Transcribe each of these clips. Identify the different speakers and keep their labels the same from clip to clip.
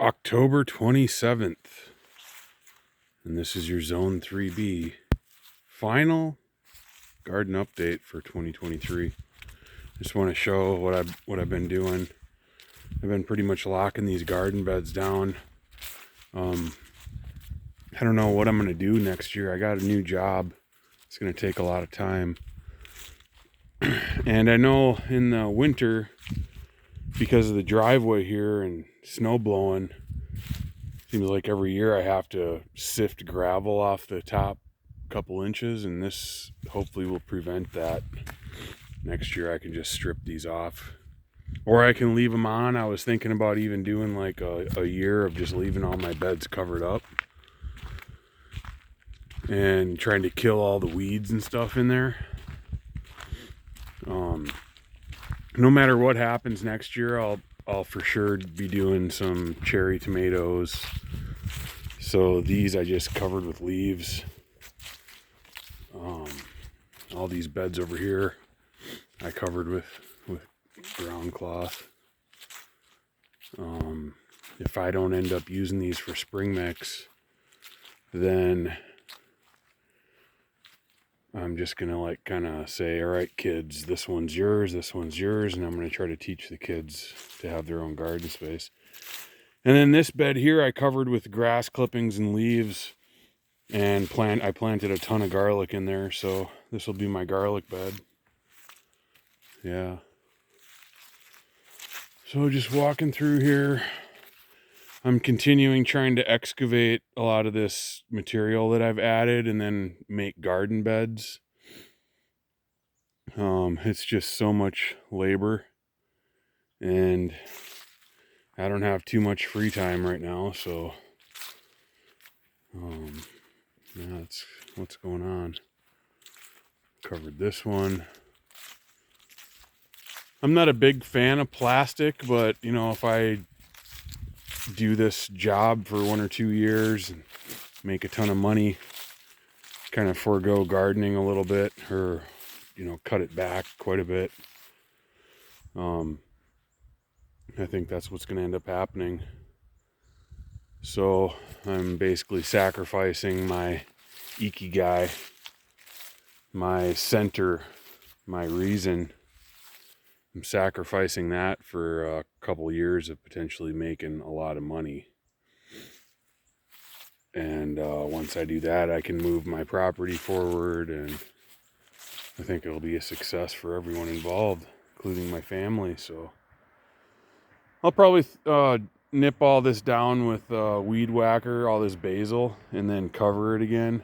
Speaker 1: October 27th, and this is your Zone 3B final garden update for 2023. Just want to show what I've been doing. I've been pretty much locking these garden beds down. I don't know what I'm going to do next year. I got a new job. It's going to take a lot of time. And I know in the winter, because of the driveway here and snow blowing, seems like every year I have to sift gravel off the top couple inches, and this hopefully will prevent that. Next year I can just strip these off, or I can leave them on. I was thinking about even doing like a year of just leaving all my beds covered up and trying to kill all the weeds and stuff in there. No matter what happens next year, I'll for sure be doing some cherry tomatoes. So these I just covered with leaves. All these beds over here I covered with ground cloth. If I don't end up using these for spring mix, then I'm just gonna like kind of say, all right kids, this one's yours, and I'm gonna try to teach the kids to have their own garden space. And then this bed here I covered with grass clippings and leaves, and I planted a ton of garlic in there, so this will be my garlic bed. Yeah. So just walking through here, I'm continuing trying to excavate a lot of this material that I've added and then make garden beds. It's just so much labor, and I don't have too much free time right now, so yeah, that's what's going on. Covered this one. I'm not a big fan of plastic, but you know, if I do this job for 1 or 2 years and make a ton of money, kind of forego gardening a little bit, or you know, cut it back quite a bit, I think that's what's going to end up happening. So I'm basically sacrificing my ikigai, my center, my reason. I'm sacrificing that for a couple years of potentially making a lot of money. And once I do that, I can move my property forward, and I think it'll be a success for everyone involved, including my family. So I'll probably nip all this down with weed whacker, all this basil, and then cover it again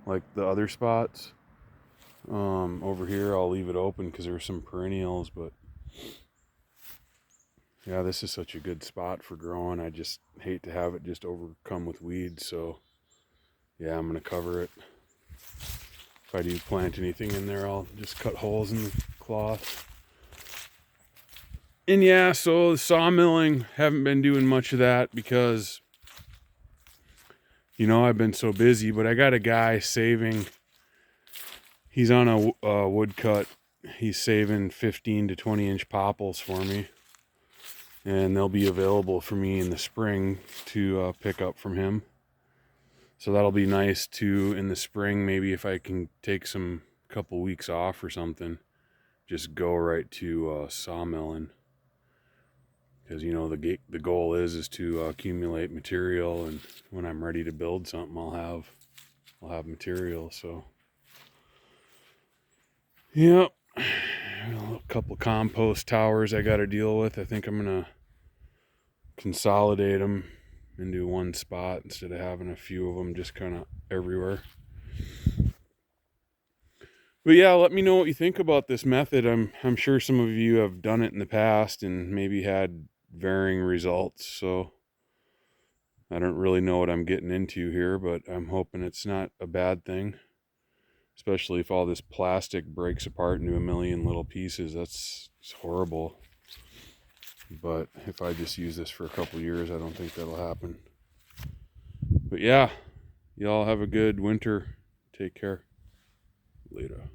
Speaker 1: like the other spots. Over here I'll leave it open because there's some perennials, but yeah, this is such a good spot for growing. I just hate to have it just overcome with weeds, so yeah, I'm gonna cover it. If I do plant anything in there, I'll just cut holes in the cloth. And yeah, so the sawmilling, haven't been doing much of that because, you know, I've been so busy, but I got a guy saving. He's on a woodcut. He's saving 15 to 20 inch popples for me, and they'll be available for me in the spring to pick up from him. So that'll be nice too in the spring. Maybe if I can take some couple weeks off or something, just go right to sawmilling. Because you know the goal is to accumulate material, and when I'm ready to build something, I'll have material. So yep, a couple compost towers I got to deal with. I think I'm gonna consolidate them into one spot instead of having a few of them just kind of everywhere. But yeah, let me know what you think about this method. I'm sure some of you have done it in the past and maybe had varying results, so I don't really know what I'm getting into here, but I'm hoping it's not a bad thing, especially if all this plastic breaks apart into a million little pieces. It's horrible. But if I just use this for a couple years, I don't think that'll happen. But yeah, y'all have a good winter. Take care. Later.